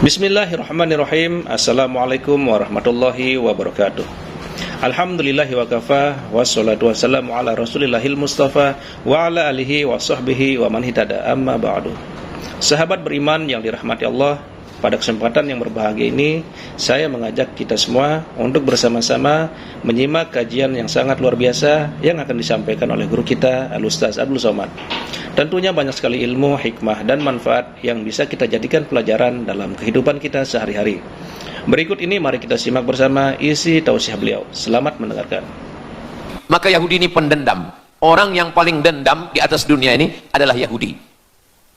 Bismillahirrahmanirrahim. Assalamualaikum warahmatullahi wabarakatuh. Alhamdulillahi wa kafa, wassalatu wassalamu ala rasulillahil mustafa wa ala alihi wa sahbihi wa man hitada, amma ba'du. Sahabat beriman yang dirahmati Allah, pada kesempatan yang berbahagia ini saya mengajak kita semua untuk bersama-sama menyimak kajian yang sangat luar biasa yang akan disampaikan oleh guru kita Al-Ustaz Abdul Somad. Tentunya banyak sekali ilmu, hikmah, dan manfaat yang bisa kita jadikan pelajaran dalam kehidupan kita sehari-hari. Berikut ini mari kita simak bersama isi tausiah beliau. Selamat mendengarkan. Maka Yahudi ini pendendam. Orang yang paling dendam di atas dunia ini adalah Yahudi.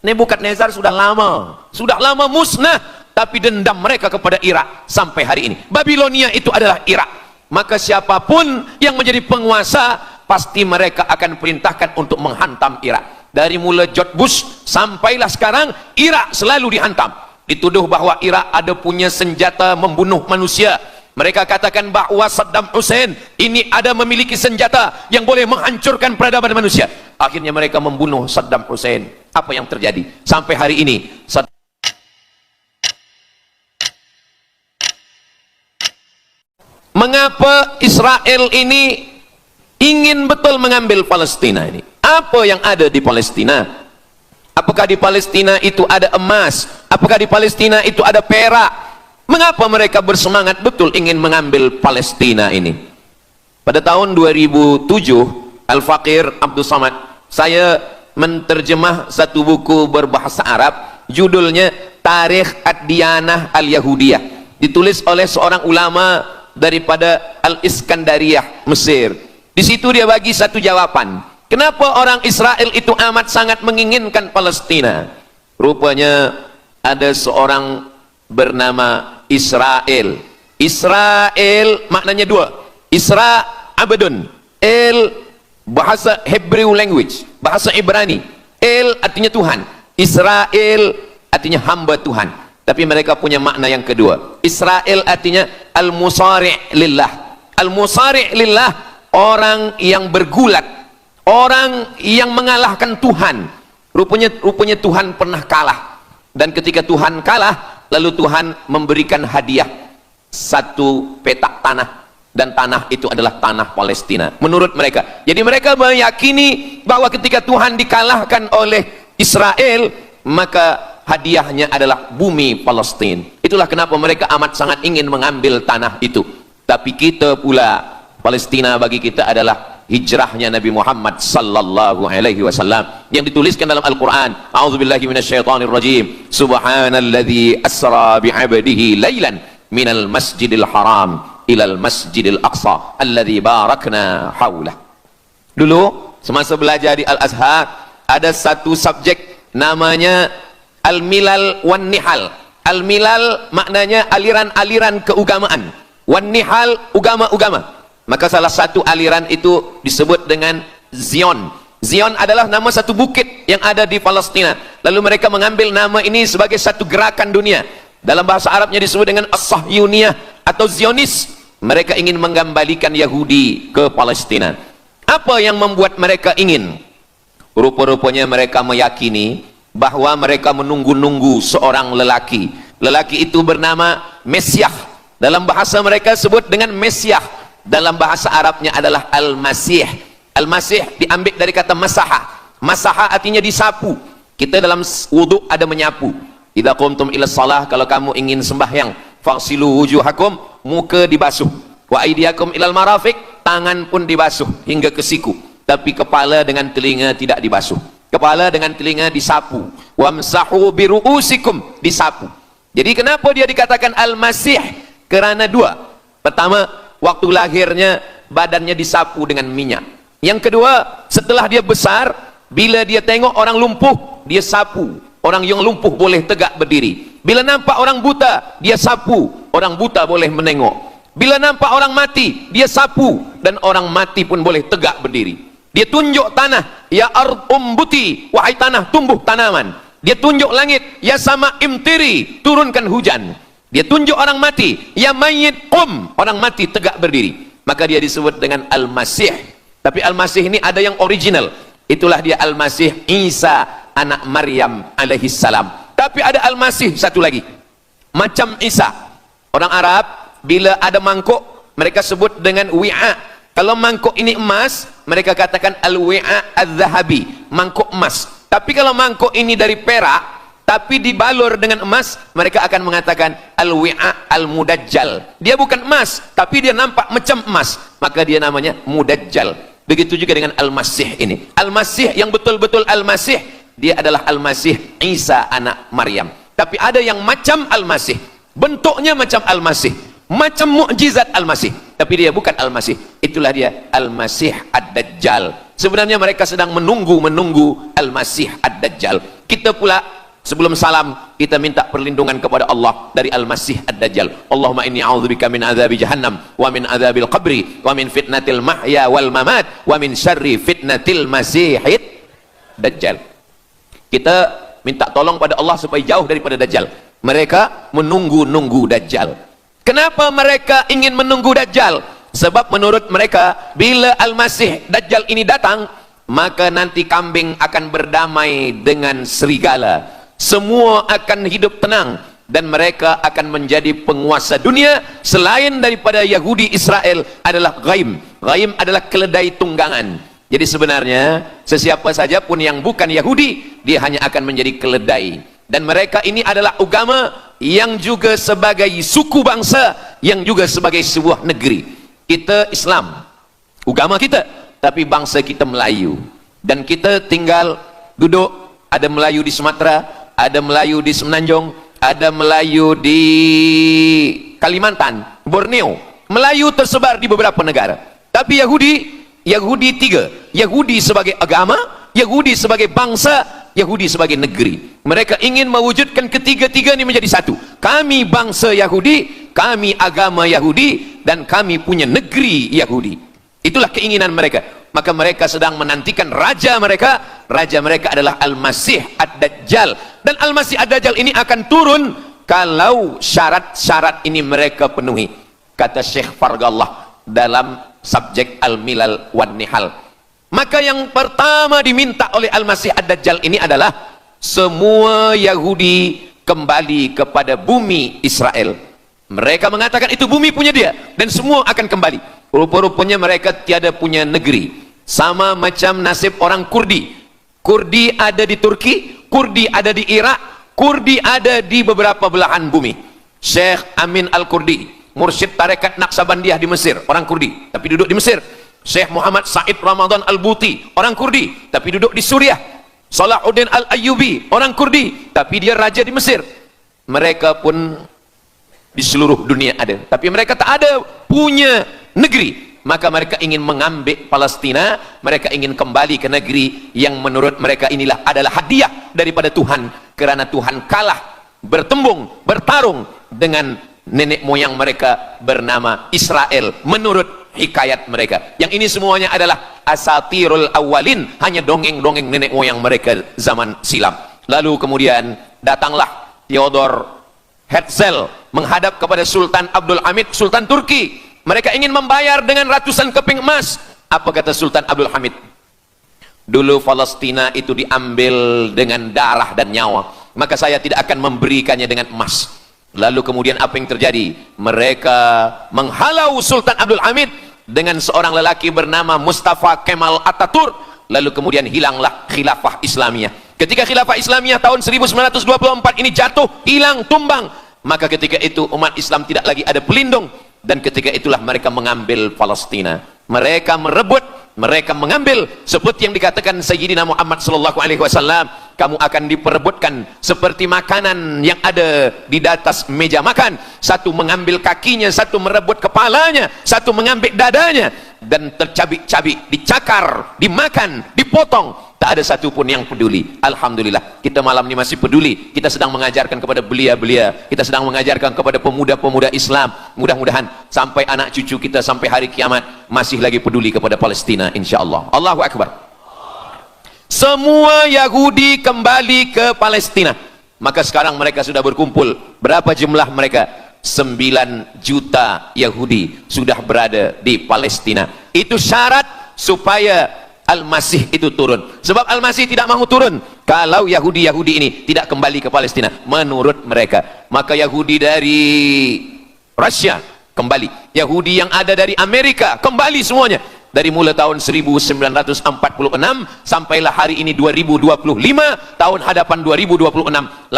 Nebukadnezar sudah lama musnah, tapi dendam mereka kepada Irak sampai hari ini. Babilonia itu adalah Irak. Maka siapapun yang menjadi penguasa, pasti mereka akan perintahkan untuk menghantam Irak. Dari mulai George Bush sampailah sekarang, Irak selalu dihantam. Dituduh bahwa Irak ada punya senjata membunuh manusia. Mereka katakan bahwa Saddam Hussein ini ada memiliki senjata yang boleh menghancurkan peradaban manusia. Akhirnya mereka membunuh Saddam Hussein. Apa yang terjadi? Sampai hari ini mengapa Israel ini ingin betul mengambil Palestina ini? Apa yang ada di Palestina? Apakah di Palestina itu ada emas? Apakah di Palestina itu ada perak? Mengapa mereka bersemangat betul ingin mengambil Palestina ini? Pada tahun 2007, Al-Faqir Abdul Somad, saya menterjemah satu buku berbahasa Arab, judulnya Tarikh Ad-Diyanah Al-Yahudiyah, ditulis oleh seorang ulama daripada Al-Iskandariyah, Mesir. Di situ dia bagi satu jawaban. Kenapa orang Israel itu amat sangat menginginkan Palestina? Rupanya ada seorang bernama Israel. Israel maknanya dua. Isra abdun. El bahasa Hebrew language, bahasa Ibrani. El artinya Tuhan. Israel artinya hamba Tuhan. Tapi mereka punya makna yang kedua. Israel artinya al-musari' lillah. Al-musari' lillah, orang yang bergulat, orang yang mengalahkan Tuhan. Rupanya Tuhan pernah kalah. Dan ketika Tuhan kalah, lalu Tuhan memberikan hadiah satu petak tanah. Dan tanah itu adalah tanah Palestina menurut mereka. Jadi mereka meyakini bahwa ketika Tuhan dikalahkan oleh Israel, maka hadiahnya adalah bumi Palestina. Itulah kenapa mereka amat sangat ingin mengambil tanah itu. Tapi kita pula, Palestina bagi kita adalah hijrahnya Nabi Muhammad sallallahu alaihi wasallam yang dituliskan dalam Al-Qur'an. A'udzubillahi minasyaitonir rajim. Subhanalladzi asra bi'abdihi lailan minal masjidil haram ilal masjidil aqsa alladzi barakna haulah. Dulu semasa belajar di Al-Azhar ada satu subjek namanya Al-Milal wan Nihal. Al-Milal maknanya aliran-aliran keagamaan, wan Nihal agama-agama. Maka salah satu aliran itu disebut dengan Zion. Zion adalah nama satu bukit yang ada di Palestina. Lalu mereka mengambil nama ini sebagai satu gerakan dunia. Dalam bahasa Arabnya disebut dengan As-Sahyuniyah atau Zionis. Mereka ingin mengembalikan Yahudi ke Palestina. Apa yang membuat mereka ingin? Rupa-rupanya mereka meyakini bahwa mereka menunggu-nunggu seorang lelaki. Lelaki itu bernama Mesiah. Dalam bahasa mereka sebut dengan Mesiah. Dalam bahasa Arabnya adalah Al-Masih. Al-Masih diambil dari kata masaha. Masaha artinya disapu. Kita dalam wudhu ada menyapu. Idza qumtum ila shalah, kalau kamu ingin sembahyang, faghsilu wujuhakum, muka dibasuh. Wa aydiyakum ilal marafiq, tangan pun dibasuh hingga ke siku. Tapi kepala dengan telinga tidak dibasuh. Kepala dengan telinga disapu. Wamsahu biru'usikum, disapu. Jadi kenapa dia dikatakan Al-Masih? Kerana dua. Pertama, waktu lahirnya badannya disapu dengan minyak. Yang kedua, setelah dia besar, bila dia tengok orang lumpuh, dia sapu. Orang yang lumpuh boleh tegak berdiri. Bila nampak orang buta, dia sapu. Orang buta boleh menengok. Bila nampak orang mati, dia sapu. Dan orang mati pun boleh tegak berdiri. Dia tunjuk tanah, ya ard umbuti, wahai tanah tumbuh tanaman. Dia tunjuk langit, ya sama imtiri, turunkan hujan. Dia tunjuk orang mati, ya mayyit qum, orang mati tegak berdiri. Maka dia disebut dengan Al-Masih. Tapi Al-Masih ini ada yang original. Itulah dia Al-Masih Isa anak Maryam alaihissalam. Tapi ada Al-Masih satu lagi. macam Isa. Orang Arab bila ada mangkuk mereka sebut dengan wi'a. Kalau mangkuk ini emas, mereka katakan al-wi'a al-zahabi, mangkuk emas. Tapi kalau mangkuk ini dari perak tapi dibalur dengan emas, mereka akan mengatakan al-wi'a al-mudajjal. Dia bukan emas, tapi dia nampak macam emas, maka dia namanya mudajjal. Begitu juga dengan Al-Masih ini. Al-Masih yang betul-betul Al-Masih, dia adalah Al-Masih Isa anak Maryam. Tapi ada yang macam Al-Masih, bentuknya macam Al-Masih, macam mukjizat Al-Masih, tapi dia bukan Al-Masih. Itulah dia Al-Masih Ad-Dajjal. Sebenarnya mereka sedang menunggu Al-Masih Ad-Dajjal. Kita pula sebelum salam kita minta perlindungan kepada Allah dari Al-Masih Ad-Dajjal. Allahumma inni a'udzubika min adzabi jahannam wa min adzabil qabri wa min fitnatil mahya wal mamat wa min syarri fitnatil masihid dajjal. Kita minta tolong pada Allah supaya jauh daripada Dajjal. Mereka menunggu-nunggu Dajjal. Kenapa mereka ingin menunggu Dajjal? Sebab menurut mereka bila Al-Masih Dajjal ini datang, maka nanti kambing akan berdamai dengan serigala. Semua akan hidup tenang dan mereka akan menjadi penguasa dunia. Selain daripada Yahudi Israel adalah ghaim. Ghaim adalah keledai tunggangan. Jadi sebenarnya sesiapa saja pun yang bukan Yahudi, dia hanya akan menjadi keledai. Dan mereka ini adalah agama yang juga sebagai suku bangsa, yang juga sebagai sebuah negeri. Kita Islam, agama kita, tapi bangsa kita Melayu. Dan kita tinggal duduk, ada Melayu di Sumatera, ada Melayu di Semenanjung, ada Melayu di Kalimantan, Borneo. Melayu tersebar di beberapa negara. Tapi Yahudi tiga. Yahudi sebagai agama, Yahudi sebagai bangsa, Yahudi sebagai negeri. Mereka ingin mewujudkan ketiga-tiga ini menjadi satu. Kami bangsa Yahudi, kami agama Yahudi, dan kami punya negeri Yahudi. Itulah keinginan mereka. Maka mereka sedang menantikan raja mereka. Raja mereka adalah Al-Masih Ad-Dajjal. Dan Al-Masih Ad-Dajjal ini akan turun kalau syarat-syarat ini mereka penuhi. Kata Syekh Fargallah dalam subjek Al-Milal wan Nihal. Maka yang pertama diminta oleh Al-Masih Ad-Dajjal ini adalah semua Yahudi kembali kepada bumi Israel. Mereka mengatakan itu bumi punya dia dan semua akan kembali. Rupa-rupanya mereka tiada punya negeri. Sama macam nasib orang Kurdi. Kurdi ada di Turki, Kurdi ada di Irak, Kurdi ada di beberapa belahan bumi. Syekh Amin Al-Kurdi, mursyid tarekat Naqsabandiyah di Mesir, orang Kurdi, tapi duduk di Mesir. Syekh Muhammad Said Ramadan Al-Buti, orang Kurdi, tapi duduk di Suriah. Salahuddin Al-Ayyubi, orang Kurdi, tapi dia raja di Mesir. Mereka pun di seluruh dunia ada, tapi mereka tak ada punya negeri. Maka mereka ingin mengambil Palestina, mereka ingin kembali ke negeri yang menurut mereka inilah adalah hadiah daripada Tuhan, kerana Tuhan kalah bertembung, bertarung dengan nenek moyang mereka bernama Israel menurut hikayat mereka. Yang ini semuanya adalah asatirul awalin, hanya dongeng-dongeng nenek moyang mereka zaman silam. Lalu kemudian datanglah Theodor Herzl menghadap kepada Sultan Abdul Hamid, Sultan Turki. Mereka ingin membayar dengan ratusan keping emas. Apa kata Sultan Abdul Hamid? Dulu Palestina itu diambil dengan darah dan nyawa, maka saya tidak akan memberikannya dengan emas. Lalu kemudian apa yang terjadi? Mereka menghalau Sultan Abdul Hamid dengan seorang lelaki bernama Mustafa Kemal Ataturk. Lalu kemudian hilanglah khilafah Islamiyah. Ketika khilafah Islamiyah tahun 1924 ini jatuh, hilang, tumbang, maka ketika itu umat Islam tidak lagi ada pelindung. Dan ketika itulah mereka mengambil Palestina. Mereka merebut, mereka mengambil, seperti yang dikatakan Sayyidina Muhammad sallallahu alaihi wasallam, kamu akan diperebutkan seperti makanan yang ada di atas meja makan. Satu mengambil kakinya, satu merebut kepalanya, satu mengambil dadanya, dan tercabik-cabik, dicakar, dimakan, dipotong. Tak ada satu pun yang peduli. Alhamdulillah, kita malam ini masih peduli. Kita sedang mengajarkan kepada belia-belia, kita sedang mengajarkan kepada pemuda-pemuda Islam. Mudah-mudahan sampai anak cucu kita sampai hari kiamat masih lagi peduli kepada Palestina, insya-Allah. Allahu Akbar. Semua Yahudi kembali ke Palestina. Maka sekarang mereka sudah berkumpul. Berapa jumlah mereka? 9 juta Yahudi sudah berada di Palestina. Itu syarat supaya Al-Masih itu turun. Sebab Al-Masih tidak mahu turun kalau Yahudi-Yahudi ini tidak kembali ke Palestina menurut mereka. Maka Yahudi dari Rusia kembali, Yahudi yang ada dari Amerika kembali semuanya. Dari mulai tahun 1946 sampailah hari ini 2025, tahun hadapan 2026, 80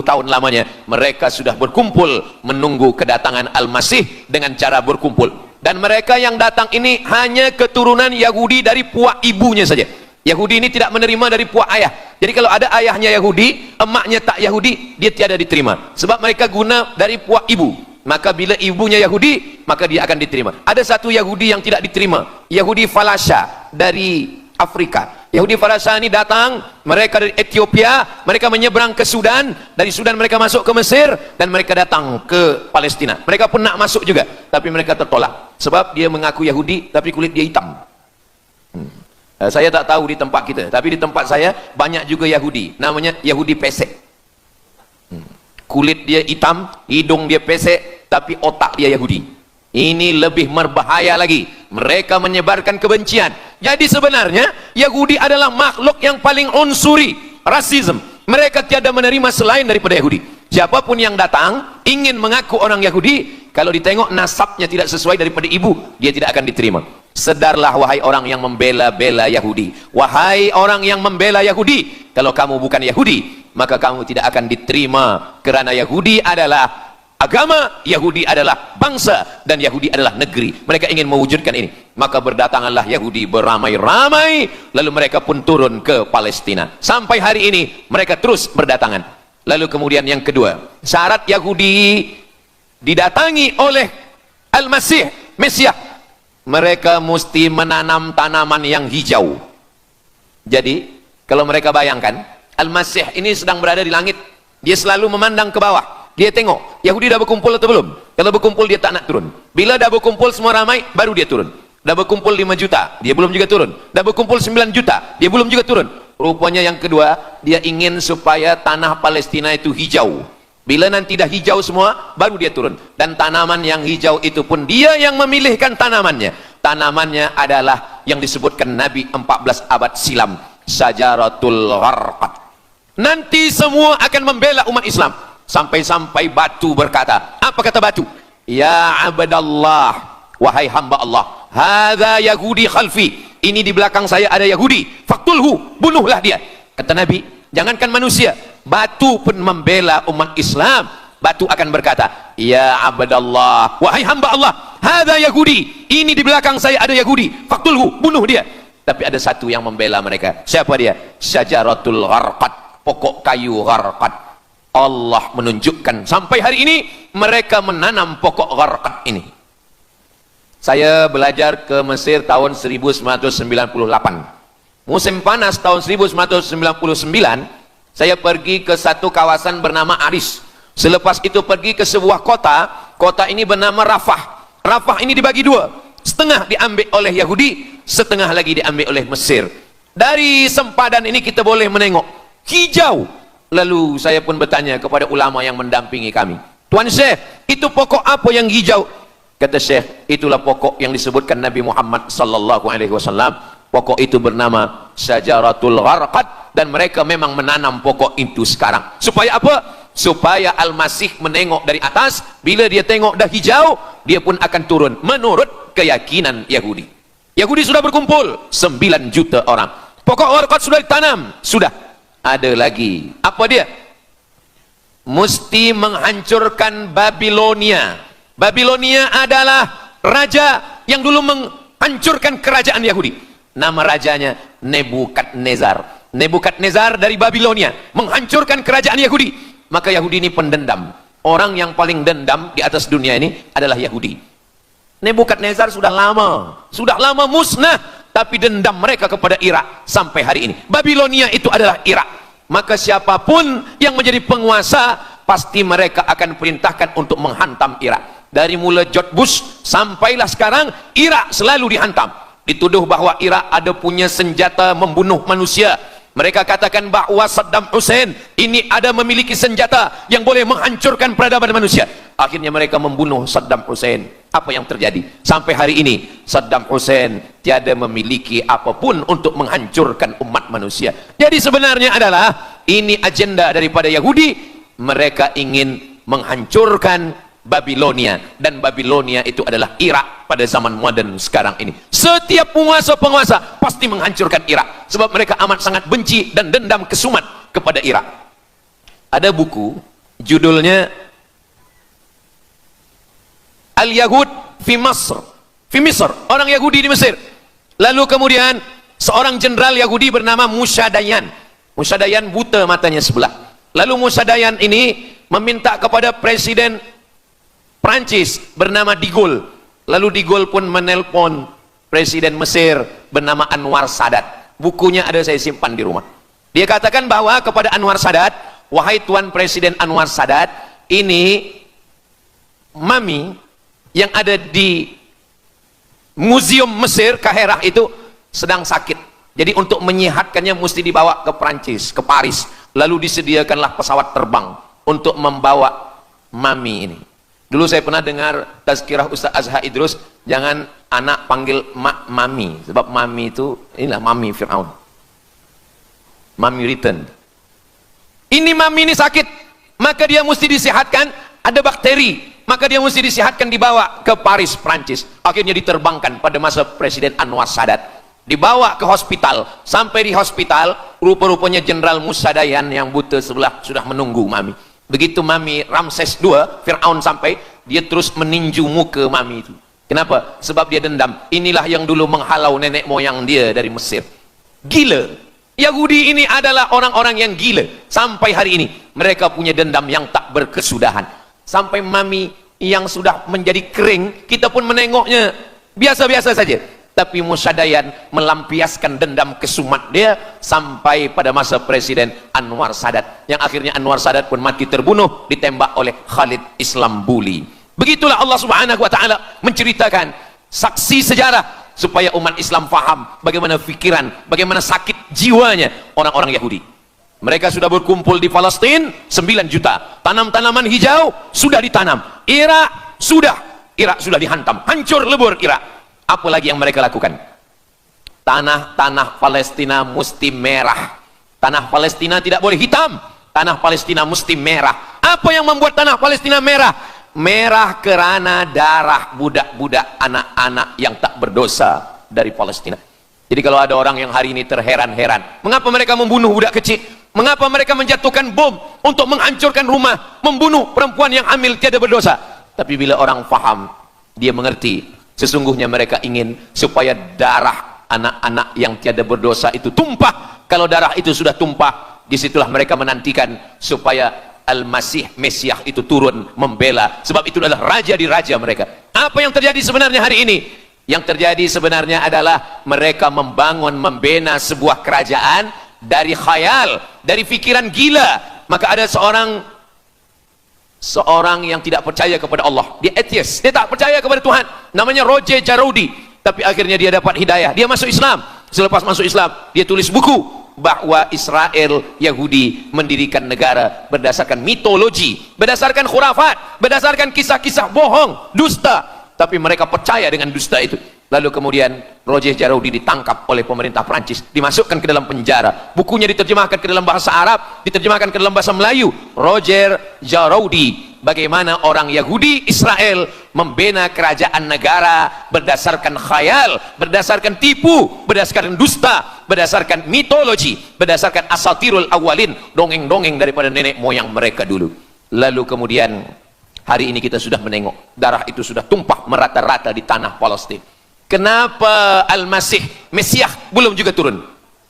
tahun lamanya mereka sudah berkumpul menunggu kedatangan Al-Masih dengan cara berkumpul. Dan mereka yang datang ini hanya keturunan Yahudi dari puak ibunya saja. Yahudi ini tidak menerima dari puak ayah. Jadi kalau ada ayahnya Yahudi, emaknya tak Yahudi, dia tiada diterima. Sebab mereka guna dari puak ibu. Maka bila ibunya Yahudi, maka dia akan diterima. Ada satu Yahudi yang tidak diterima, Yahudi Falasha dari Afrika. Yahudi Falasha ini datang, mereka dari Ethiopia, mereka menyeberang ke Sudan, dari Sudan mereka masuk ke Mesir, dan mereka datang ke Palestina. Mereka pun nak masuk juga, tapi mereka tertolak. Sebab dia mengaku Yahudi, tapi kulit dia hitam. Saya tak tahu di tempat kita, tapi di tempat saya banyak juga Yahudi, namanya Yahudi pesek. Kulit dia hitam, hidung dia pesek, tapi otak dia Yahudi. Ini lebih berbahaya lagi. Mereka menyebarkan kebencian. Jadi sebenarnya Yahudi adalah makhluk yang paling unsuri, rasisme. Mereka tiada menerima selain daripada Yahudi. Siapapun yang datang ingin mengaku orang Yahudi, kalau ditengok nasabnya tidak sesuai daripada ibu, dia tidak akan diterima. Sedarlah wahai orang yang membela-bela Yahudi. Wahai orang yang membela Yahudi, kalau kamu bukan Yahudi, maka kamu tidak akan diterima, kerana Yahudi adalah agama, Yahudi adalah bangsa, dan Yahudi adalah negeri. Mereka ingin mewujudkan ini. Maka berdatanganlah Yahudi beramai-ramai, lalu mereka pun turun ke Palestina. Sampai hari ini mereka terus berdatangan. Lalu kemudian yang kedua, syarat Yahudi didatangi oleh Al-Masih, Mesias, mereka mesti menanam tanaman yang hijau. Jadi kalau mereka bayangkan, Al-Masih ini sedang berada di langit, dia selalu memandang ke bawah, dia tengok Yahudi dah berkumpul atau belum. Kalau berkumpul dia tak nak turun. Bila dah berkumpul semua ramai, baru dia turun. Dah berkumpul 5 juta, dia belum juga turun. Dah berkumpul 9 juta, dia belum juga turun. Rupanya yang kedua, dia ingin supaya tanah Palestina itu hijau. Bila nanti dah hijau semua, baru dia turun. Dan tanaman yang hijau itu pun dia yang memilihkan tanamannya. Tanamannya adalah yang disebutkan Nabi 14 abad silam, Syajaratul Gharqad. Nanti semua akan membela umat Islam. Sampai-sampai batu berkata, apa kata batu? Ya abdallah, wahai hamba Allah, hadza Yahudi khalfi, ini di belakang saya ada Yahudi, faktulhu, bunuhlah dia. Kata Nabi, jangankan manusia, batu pun membela umat Islam. Batu akan berkata, ya abdallah, wahai hamba Allah, hadza Yahudi, ini di belakang saya ada Yahudi, faktulhu, bunuh dia. Tapi ada satu yang membela mereka. Siapa dia? Syajaratul Gharqad, pokok kayu Gharqad. Allah menunjukkan sampai hari ini mereka menanam pokok Gharqad ini. Saya belajar ke Mesir tahun 1998. Musim panas tahun 1999, saya pergi ke satu kawasan bernama Aris. Selepas itu pergi ke sebuah kota. Kota ini bernama Rafah. Rafah ini dibagi dua. Setengah diambil oleh Yahudi, setengah lagi diambil oleh Mesir. Dari sempadan ini kita boleh menengok hijau. Lalu saya pun bertanya kepada ulama yang mendampingi kami, Tuan Syekh, itu pokok apa yang hijau? Kata Syekh, itulah pokok yang disebutkan Nabi Muhammad sallallahu alaihi wasallam. Pokok itu bernama Syajaratul Gharqad, dan mereka memang menanam pokok itu sekarang. Supaya apa? Supaya Al-Masih menengok dari atas, bila dia tengok dah hijau, dia pun akan turun menurut keyakinan Yahudi. Yahudi sudah berkumpul 9 juta orang. Pokok Gharqad sudah ditanam, sudah. Ada lagi, apa dia? Mesti menghancurkan Babilonia. Babilonia adalah raja yang dulu menghancurkan kerajaan Yahudi. Nama rajanya Nebukadnezar. Nebukadnezar dari Babilonia menghancurkan kerajaan Yahudi. Maka Yahudi ini pendendam. Orang yang paling dendam di atas dunia ini adalah Yahudi. Nebukadnezar sudah lama musnah, tapi dendam mereka kepada Irak sampai hari ini. Babilonia itu adalah Irak. Maka siapapun yang menjadi penguasa, pasti mereka akan perintahkan untuk menghantam Irak. Dari mula George Bush sampailah sekarang, Irak selalu dihantam. Dituduh bahwa Irak ada punya senjata membunuh manusia. Mereka katakan bahwa Saddam Hussein ini ada memiliki senjata yang boleh menghancurkan peradaban manusia. Akhirnya mereka membunuh Saddam Hussein. Apa yang terjadi? Sampai hari ini Saddam Hussein tiada memiliki apapun untuk menghancurkan umat manusia. Jadi sebenarnya adalah ini agenda daripada Yahudi. Mereka ingin menghancurkan Babilonia, dan Babilonia itu adalah Irak pada zaman modern sekarang ini. Setiap penguasa pasti menghancurkan Irak, sebab mereka amat sangat benci dan dendam kesumat kepada Irak. Ada buku judulnya Al-Yahud fi Masr, orang Yahudi di Mesir. Lalu kemudian seorang jenderal Yahudi bernama Musa Dayan buta matanya sebelah. Lalu Musa Dayan ini meminta kepada Presiden Prancis bernama de Gaulle. Lalu de Gaulle pun menelpon Presiden Mesir bernama Anwar Sadat. Bukunya ada, saya simpan di rumah. Dia katakan bahwa kepada Anwar Sadat, wahai Tuan Presiden Anwar Sadat, ini mami yang ada di Museum Mesir Kaherah itu sedang sakit. Jadi untuk menyehatkannya mesti dibawa ke Prancis, ke Paris. Lalu disediakanlah pesawat terbang untuk membawa mami ini. Dulu saya pernah dengar tazkirah Ustaz Azhar Idrus, jangan anak panggil mami, sebab mami itu inilah mami Fir'aun, mami return. Ini mami ini sakit, maka dia mesti disehatkan, ada bakteri, maka dia mesti disehatkan, dibawa ke Paris, Prancis. Akhirnya diterbangkan pada masa Presiden Anwar Sadat, dibawa ke hospital. Sampai di hospital, rupa-rupanya Jenderal Musa Dayan yang buta sebelah sudah menunggu mami. Begitu mami Ramses II, Fir'aun sampai, dia terus meninju muka mami itu. Kenapa? Sebab dia dendam. Inilah yang dulu menghalau nenek moyang dia dari Mesir. Gila. Yahudi ini adalah orang-orang yang gila. Sampai hari ini mereka punya dendam yang tak berkesudahan. Sampai mami yang sudah menjadi kering, kita pun menengoknya biasa-biasa saja. Tapi Musa Dayan melampiaskan dendam kesumat dia sampai pada masa Presiden Anwar Sadat, yang akhirnya Anwar Sadat pun mati terbunuh, ditembak oleh Khalid Islambuli. Begitulah Allah Subhanahu wa taala menceritakan saksi sejarah supaya umat Islam faham bagaimana pikiran, bagaimana sakit jiwanya orang-orang Yahudi. Mereka sudah berkumpul di Palestina 9 juta. Tanam-tanaman hijau sudah ditanam. Irak sudah dihantam, hancur lebur Irak. Apa lagi yang mereka lakukan? Tanah Palestina mesti merah. Tanah Palestina tidak boleh hitam. Tanah Palestina mesti merah. Apa yang membuat tanah Palestina merah? Merah kerana darah budak-budak, anak-anak yang tak berdosa dari Palestina. Jadi kalau ada orang yang hari ini terheran-heran, mengapa mereka membunuh budak kecil? Mengapa mereka menjatuhkan bom untuk menghancurkan rumah, membunuh perempuan yang hamil tiada berdosa? Tapi bila orang faham, dia mengerti. Sesungguhnya mereka ingin supaya darah anak-anak yang tiada berdosa itu tumpah. Kalau darah itu sudah tumpah, disitulah mereka menantikan supaya Al-Masih, Mesiah itu turun membela. Sebab itu adalah raja di raja mereka. Apa yang terjadi sebenarnya hari ini? Yang terjadi sebenarnya adalah mereka membangun, membina sebuah kerajaan dari khayal, dari pikiran gila. Maka ada seorang yang tidak percaya kepada Allah, dia atheist, dia tak percaya kepada Tuhan, namanya Roger Jaroudi. Tapi akhirnya dia dapat hidayah, dia masuk Islam. Selepas masuk Islam, dia tulis buku bahwa Israel, Yahudi mendirikan negara berdasarkan mitologi, berdasarkan khurafat, berdasarkan kisah-kisah bohong, dusta. Tapi mereka percaya dengan dusta itu. Lalu kemudian Roger Jaroudi ditangkap oleh pemerintah Prancis, dimasukkan ke dalam penjara. Bukunya diterjemahkan ke dalam bahasa Arab, diterjemahkan ke dalam bahasa Melayu. Roger Jaroudi, bagaimana orang Yahudi Israel membina kerajaan negara berdasarkan khayal, berdasarkan tipu, berdasarkan dusta, berdasarkan mitologi, berdasarkan asatirul awalin, dongeng-dongeng daripada nenek moyang mereka dulu. Lalu kemudian hari ini kita sudah menengok, darah itu sudah tumpah merata-rata di tanah Palestina. Kenapa Al-Masih, Mesiah belum juga turun?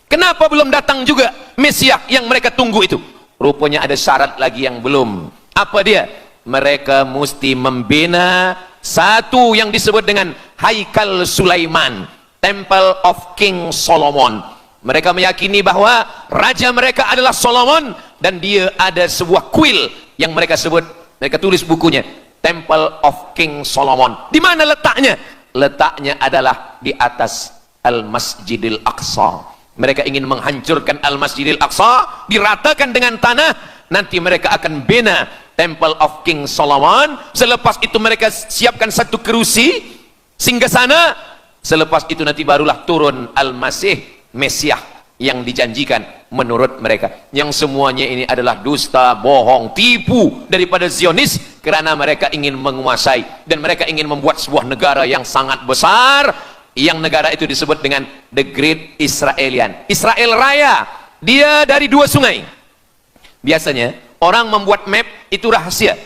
Kenapa belum datang juga Mesiah yang mereka tunggu itu? Rupanya ada syarat lagi yang belum. Apa dia? Mereka mesti membina satu yang disebut dengan Haikal Sulaiman, Temple of King Solomon. Mereka meyakini bahwa raja mereka adalah Solomon, dan dia ada sebuah kuil yang mereka sebut, mereka tulis bukunya Temple of King Solomon. Di mana letaknya? Letaknya adalah di atas Al-Masjidil Aqsa. Mereka ingin menghancurkan Al-Masjidil Aqsa, diratakan dengan tanah. Nanti mereka akan bina Temple of King Solomon. Selepas itu mereka siapkan satu kerusi singgasana. Selepas itu nanti barulah turun Al-Masih, Mesiah yang dijanjikan menurut mereka. Yang semuanya ini adalah dusta, bohong, tipu daripada Zionis, kerana mereka ingin menguasai dan mereka ingin membuat sebuah negara yang sangat besar, yang negara itu disebut dengan The Great Israelian, Israel Raya. Dia dari dua sungai. Biasanya orang membuat map itu rahasia.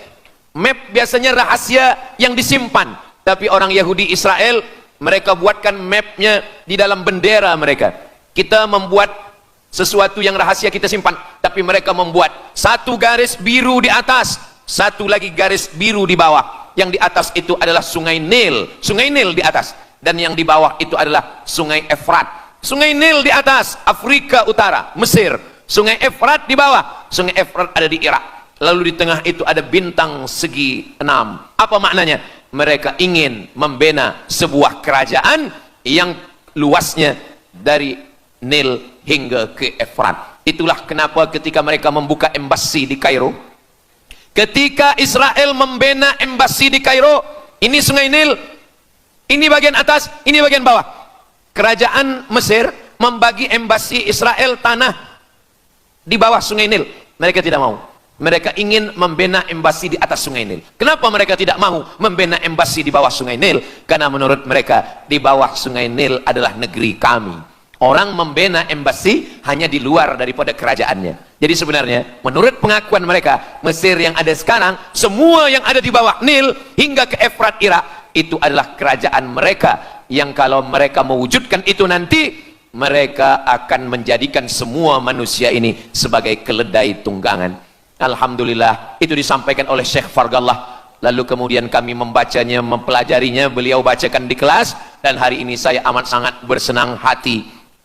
Map biasanya rahasia yang disimpan, tapi orang Yahudi Israel, mereka buatkan mapnya di dalam bendera mereka. Kita membuat sesuatu yang rahasia kita simpan, tapi mereka membuat satu garis biru di atas, satu lagi garis biru di bawah. Yang di atas itu adalah sungai Nil, sungai Nil di atas, dan yang di bawah itu adalah sungai Efrat. Sungai Nil di atas, Afrika Utara, Mesir. Sungai Efrat di bawah, sungai Efrat ada di Irak. Lalu di tengah itu ada bintang segi 6. Apa maknanya? Mereka ingin membina sebuah kerajaan yang luasnya dari Nil hingga ke Efrat. Itulah kenapa ketika mereka membuka embasi di Kairo, ketika Israel membina embasi di Kairo, ini sungai Nil, ini bagian atas, ini bagian bawah. Kerajaan Mesir membagi embasi Israel tanah di bawah sungai Nil. Mereka tidak mau. Mereka ingin membina embasi di atas sungai Nil. Kenapa mereka tidak mau membina embasi di bawah sungai Nil? Karena menurut mereka di bawah sungai Nil adalah negeri kami. Orang membina embasi hanya di luar daripada kerajaannya. Jadi sebenarnya menurut pengakuan mereka, Mesir yang ada sekarang, semua yang ada di bawah Nil hingga ke Efrat Irak, itu adalah kerajaan mereka, yang kalau mereka mewujudkan itu nanti, mereka akan menjadikan semua manusia ini sebagai keledai tunggangan. Alhamdulillah, itu disampaikan oleh Syekh Fargallah. Lalu kemudian kami membacanya, mempelajarinya, beliau bacakan di kelas, dan hari ini saya amat sangat bersenang hati.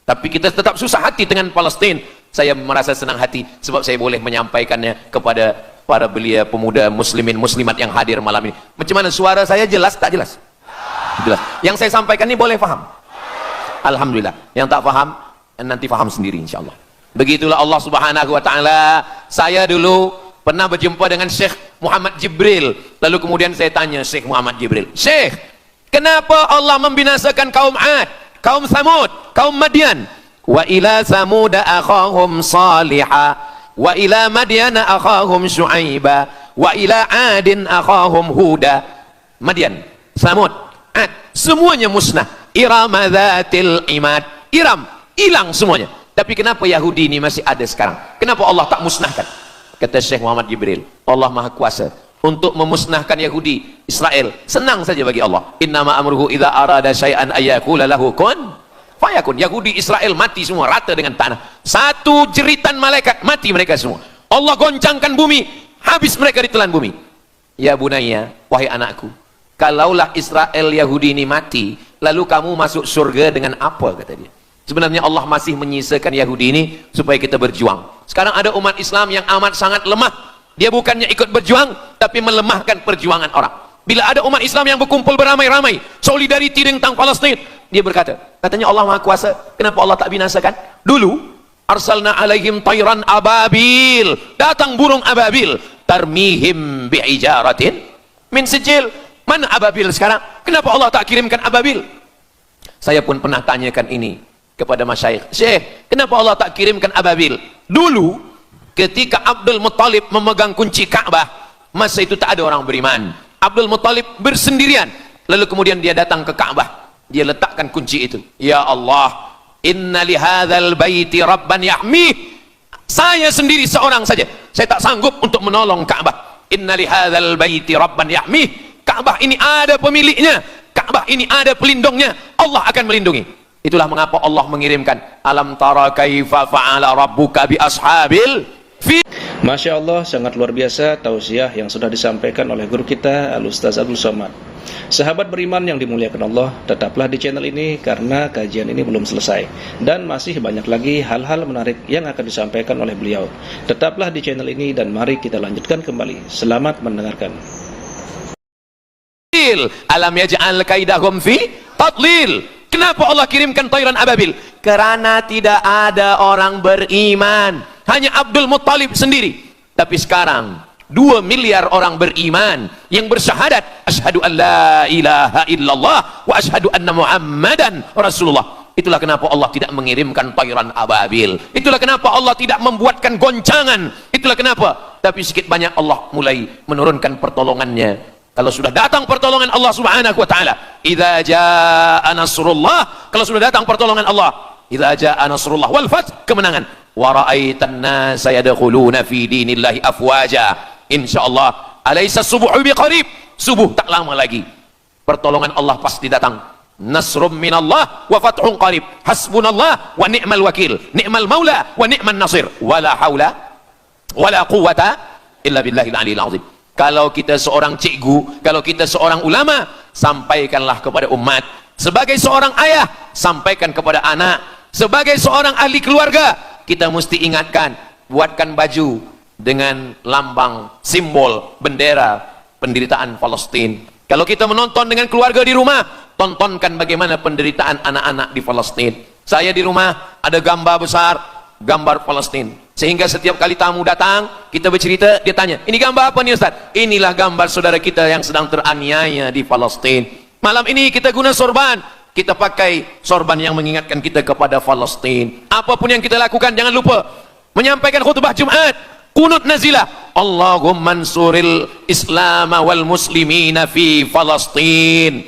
Tapi kita tetap susah hati dengan Palestina. Saya merasa senang hati sebab saya boleh menyampaikannya kepada para belia pemuda muslimin muslimat yang hadir malam ini. Macam mana suara saya, jelas tak jelas? Jelas. Yang saya sampaikan ini boleh faham? Alhamdulillah. Yang tak faham nanti faham sendiri insyaallah. Begitulah Allah Subhanahu wa taala. Saya dulu pernah berjumpa dengan Syekh Muhammad Jibril. Lalu kemudian saya tanya Syekh Muhammad Jibril, "Syekh, kenapa Allah membinasakan kaum Ad, kaum Samud, kaum Madian? Wa ila Samud akhahum Salihah, wa ila Madian akhahum Syuaiba, wa ila Adin akhahum Huda." Madian, Samud, Ad, semuanya musnah. Iram dzatil imad, Iram hilang semuanya. Tapi kenapa Yahudi ini masih ada sekarang? Kenapa Allah tak musnahkan? Kata Syekh Muhammad Jibril, Allah Maha Kuasa untuk memusnahkan Yahudi Israel. Senang saja bagi Allah. Innama amruhu idza arada syai'an ayyaqula lahu kun fayakun. Yahudi Israel mati semua rata dengan tanah. Satu jeritan malaikat mati mereka semua. Allah goncangkan bumi, habis mereka ditelan bumi. Ya bunayya, wahai anakku, kalaulah Israel Yahudi ini mati, lalu kamu masuk surga dengan apa, kata dia. Sebenarnya Allah masih menyisakan Yahudi ini supaya kita berjuang. Sekarang ada umat Islam yang amat sangat lemah. Dia bukannya ikut berjuang, tapi melemahkan perjuangan orang. Bila ada umat Islam yang berkumpul beramai-ramai, solidariti tentang Palestina, dia berkata, katanya Allah Maha Kuasa, kenapa Allah tak binasakan? Dulu, arsalna alaihim tayran ababil, datang burung ababil, tarmihim bi'ijaratin min sijil. Mana ababil sekarang? Kenapa Allah tak kirimkan ababil? Saya pun pernah tanyakan ini kepada masyayikh, Syekh, kenapa Allah tak kirimkan ababil? Dulu ketika Abdul Muttalib memegang kunci Ka'bah, masa itu tak ada orang beriman. Abdul Muttalib bersendirian, lalu kemudian dia datang ke Ka'bah, dia letakkan kunci itu. Ya Allah, inna lihadzal baiti rabban yahmih. Saya sendiri seorang saja, saya tak sanggup untuk menolong Ka'bah. Inna lihadzal baiti rabban yahmih. Ka'bah ini ada pemiliknya, Ka'bah ini ada pelindungnya, Allah akan melindungi. Itulah mengapa Allah mengirimkan alam tara kaifa fa'ala rabbuka bi ashabil fi. Masya Allah, sangat luar biasa tausiah yang sudah disampaikan oleh guru kita Al-Ustaz Abdul Somad. Sahabat beriman yang dimuliakan Allah, tetaplah di channel ini karena kajian ini belum selesai dan masih banyak lagi hal-hal menarik yang akan disampaikan oleh beliau. Tetaplah di channel ini dan mari kita lanjutkan kembali. Selamat mendengarkan. Alam yaj'al kaidahum fi tadlil. Kenapa Allah kirimkan tayran ababil? Karena tidak ada orang beriman, hanya Abdul Muttalib sendiri. Tapi sekarang 2 miliar orang beriman yang bersyahadat asyhadu an la ilaha illallah wa asyhadu anna Muhammadan Rasulullah. Itulah kenapa Allah tidak mengirimkan tayran ababil. Itulah kenapa Allah tidak membuatkan goncangan. Itulah kenapa. Tapi sedikit banyak Allah mulai menurunkan pertolongannya. Kalau sudah datang pertolongan Allah Subhanahu wa taala, idza jaa nasrullah, kalau sudah datang pertolongan Allah, idza jaa nasrullah wal fath, kemenangan, wa ra'aitan nasa yadkhuluna fi dinillahi afwaja. Insyaallah, alaysa subuhu biqarib, subuh tak lama lagi. Pertolongan Allah pasti datang. Nasrum minallah wa fathun qarib. Hasbunallah wa ni'mal wakil. Ni'mal maula wa ni'man nasir. Wala haula wala quwata illa billahil aliyil azim. Kalau kita seorang cikgu, kalau kita seorang ulama, sampaikanlah kepada umat. Sebagai seorang ayah, sampaikan kepada anak. Sebagai seorang ahli keluarga, kita mesti ingatkan, buatkan baju dengan lambang, simbol, bendera penderitaan Palestina. Kalau kita menonton dengan keluarga di rumah, tontonkan bagaimana penderitaan anak-anak di Palestina. Saya di rumah ada gambar besar, gambar Palestina. Sehingga setiap kali tamu datang, kita bercerita, dia tanya, ini gambar apa nih Ustaz? Inilah gambar saudara kita yang sedang teraniaya di Palestina. Malam ini kita guna sorban, kita pakai sorban yang mengingatkan kita kepada Palestina. Apapun yang kita lakukan, jangan lupa menyampaikan khutbah Jumat, kunut nazilah, Allahumma ansuril Islam wal muslimina fi Palestina.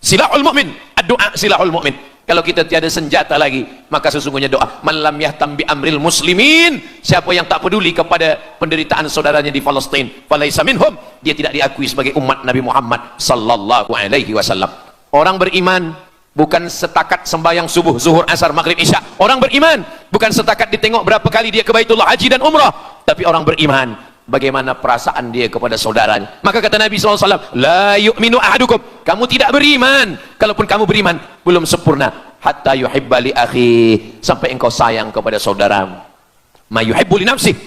Silahul mu'min, doa silahul mu'min. Kalau kita tiada senjata lagi, maka sesungguhnya doa, man lam yahtam bi amril muslimin, siapa yang tak peduli kepada penderitaan saudaranya di Palestina, falaisa minhum, dia tidak diakui sebagai umat Nabi Muhammad sallallahu alaihi wasallam. Orang beriman bukan setakat sembahyang subuh, zuhur, asar, maghrib, isya. Orang beriman bukan setakat ditengok berapa kali dia ke Baitullah haji dan umrah, tapi orang beriman bagaimana perasaan dia kepada saudaranya. Maka kata Nabi SAW, la yu'minu ahadukum, kamu tidak beriman, kalaupun kamu beriman, belum sempurna, hatta yuhibba li akhi, sampai engkau sayang kepada saudaramu. Ma yuhibbu li nafsih,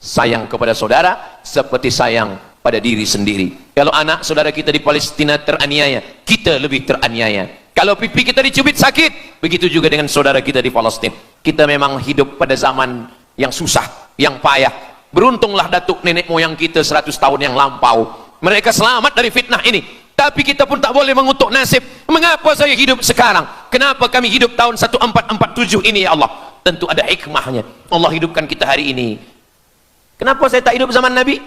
sayang kepada saudara seperti sayang pada diri sendiri. Kalau anak saudara kita di Palestina teraniaya, kita lebih teraniaya. Kalau pipi kita dicubit sakit, begitu juga dengan saudara kita di Palestina. Kita memang hidup pada zaman yang susah, yang payah. Beruntunglah datuk nenek moyang kita 100 tahun yang lampau, mereka selamat dari fitnah ini. Tapi kita pun tak boleh mengutuk nasib. Mengapa saya hidup sekarang? Kenapa kami hidup tahun 1447 ini ya Allah? Tentu ada hikmahnya. Allah hidupkan kita hari ini. Kenapa saya tak hidup zaman Nabi?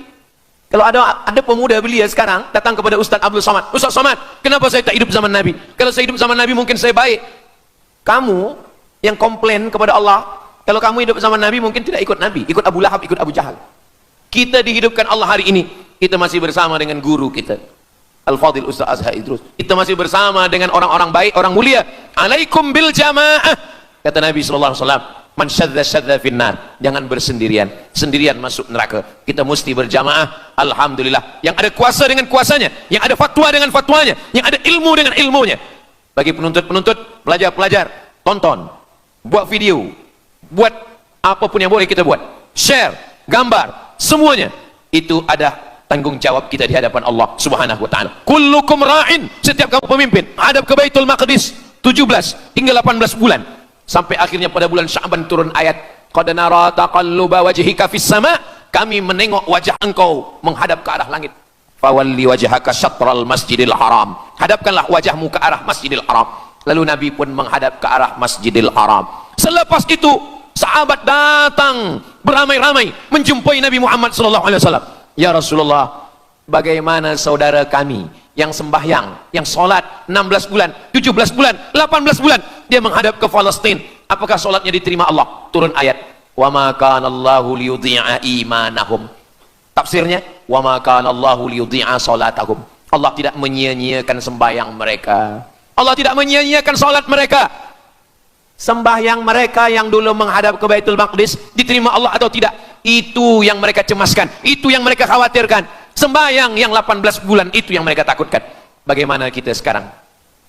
Kalau ada pemuda belia sekarang datang kepada Ustaz Abdul Somad, Ustaz Somad, kenapa saya tak hidup zaman Nabi? Kalau saya hidup zaman Nabi mungkin saya baik. Kamu yang komplain kepada Allah, kalau kamu hidup zaman Nabi mungkin tidak ikut Nabi, ikut Abu Lahab, ikut Abu Jahal. Kita dihidupkan Allah hari ini, kita masih bersama dengan guru kita, Al-Fadhil Ustaz Azhar Idrus. Kita masih bersama dengan orang-orang baik, orang mulia. Alaikum bil jamaah, kata Nabi SAW. Man syadza syadza finnar, jangan bersendirian, sendirian masuk neraka. Kita mesti berjamaah. Alhamdulillah, yang ada kuasa dengan kuasanya, yang ada fatwa dengan fatwanya, yang ada ilmu dengan ilmunya. Bagi penuntut-penuntut, pelajar-pelajar, tonton, buat video, buat apapun yang boleh kita buat, share, gambar, semuanya itu ada tanggung jawab kita di hadapan Allah Subhanahu wa taala. Kullukum ra'in, setiap kamu pemimpin, hadap ke Baitul Maqdis 17 hingga 18 bulan. Sampai akhirnya pada bulan Sya'ban turun ayat, qad nara taqalluba wajhika fis sama', kami menengok wajah engkau menghadap ke arah langit. Fawalli wajhaka syatral masjidil haram, hadapkanlah wajahmu ke arah Masjidil Haram. Lalu Nabi pun menghadap ke arah Masjidil Haram. Selepas itu sahabat datang beramai-ramai menjumpai Nabi Muhammad SAW. Ya Rasulullah, bagaimana saudara kami yang sembahyang, yang sholat 16 bulan, 17 bulan, 18 bulan, dia menghadap ke Palestina, apakah sholatnya diterima Allah? Turun ayat, wa ma kana Allahu liyudhi'a imanahum. Tafsirnya, wa ma kana Allahu liyudhi'a salatahum. Allah tidak menyia-nyiakan sembahyang mereka, Allah tidak menyia-nyiakan sholat mereka. Sembahyang mereka yang dulu menghadap ke Baitul Maqdis diterima Allah atau tidak, itu yang mereka cemaskan, itu yang mereka khawatirkan. Sembahyang yang 18 bulan itu yang mereka takutkan. Bagaimana kita sekarang?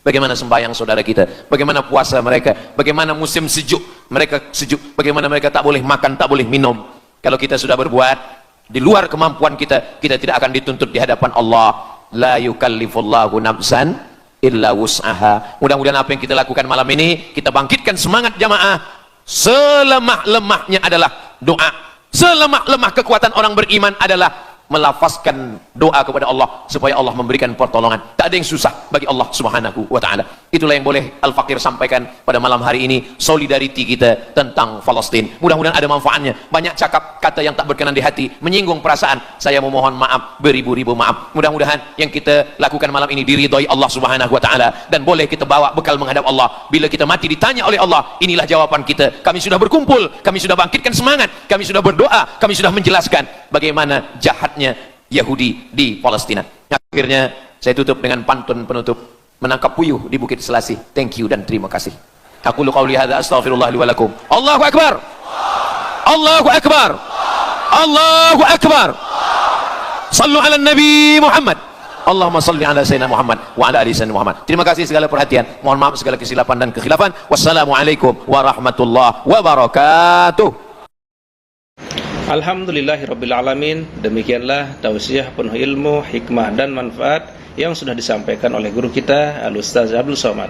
Bagaimana sembahyang saudara kita? Bagaimana puasa mereka? Bagaimana musim sejuk mereka sejuk? Bagaimana mereka tak boleh makan, tak boleh minum? Kalau kita sudah berbuat di luar kemampuan kita, kita tidak akan dituntut di hadapan Allah. La yukallifullahu nafsan illa wus'aha. Mudah-mudahan apa yang kita lakukan malam ini, kita bangkitkan semangat jamaah. Selemah-lemahnya adalah doa. Selemah-lemah kekuatan orang beriman adalah melafazkan doa kepada Allah supaya Allah memberikan pertolongan. Tak ada yang susah bagi Allah Subhanahu wa taala. Itulah yang boleh Al-Fakir sampaikan pada malam hari ini, solidariti kita tentang Palestina. Mudah-mudahan ada manfaatnya. Banyak cakap kata yang tak berkenan di hati, menyinggung perasaan. Saya memohon maaf, beribu-ribu maaf. Mudah-mudahan yang kita lakukan malam ini diridhai Allah Subhanahu wa taala dan boleh kita bawa bekal menghadap Allah. Bila kita mati ditanya oleh Allah, inilah jawaban kita. Kami sudah berkumpul, kami sudah bangkitkan semangat, kami sudah berdoa, kami sudah menjelaskan bagaimana jahatnya Yahudi di Palestina. Akhirnya saya tutup dengan pantun penutup, menangkap puyuh di Bukit Selasih. Thank you dan terima kasih. Aku qauli hadza astaghfirullah li wa lakum. Allahu akbar. Allahu akbar. Allahu akbar. Sallu ala Nabi Muhammad. Allahumma salli ala Sayyidina Muhammad wa ala ali Sayyidina Muhammad. Terima kasih segala perhatian. Mohon maaf segala kesilapan dan kekhilafan. Wassalamualaikum warahmatullahi wabarakatuh. Alhamdulillahirrabbilalamin. Demikianlah tausiah penuh ilmu, hikmah dan manfaat yang sudah disampaikan oleh guru kita Al-Ustaz Abdul Somad.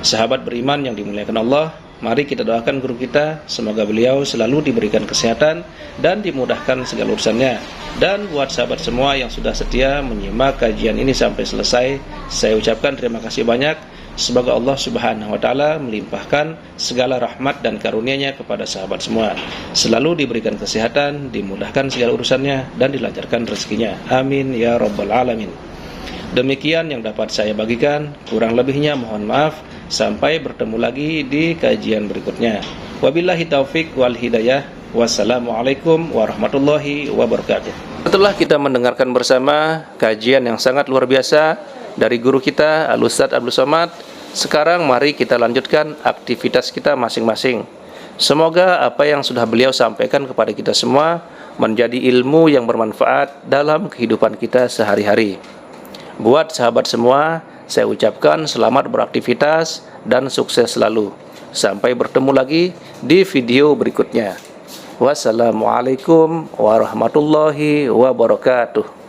Sahabat beriman yang dimuliakan Allah, mari kita doakan guru kita, semoga beliau selalu diberikan kesehatan dan dimudahkan segala urusannya. Dan buat sahabat semua yang sudah setia menyimak kajian ini sampai selesai, saya ucapkan terima kasih banyak. Semoga Allah Subhanahu wa taala melimpahkan segala rahmat dan karunia-Nya kepada sahabat semua. Selalu diberikan kesehatan, dimudahkan segala urusannya dan dilancarkan rezekinya. Amin ya rabbal alamin. Demikian yang dapat saya bagikan, kurang lebihnya mohon maaf. Sampai bertemu lagi di kajian berikutnya. Wabillahi taufik wal hidayah. Wassalamualaikum warahmatullahi wabarakatuh. Setelah kita mendengarkan bersama kajian yang sangat luar biasa dari guru kita Al-Ustaz Abdul Somad, sekarang mari kita lanjutkan aktivitas kita masing-masing. Semoga apa yang sudah beliau sampaikan kepada kita semua menjadi ilmu yang bermanfaat dalam kehidupan kita sehari-hari. Buat sahabat semua, saya ucapkan selamat beraktivitas dan sukses selalu. Sampai bertemu lagi di video berikutnya. Wassalamualaikum warahmatullahi wabarakatuh.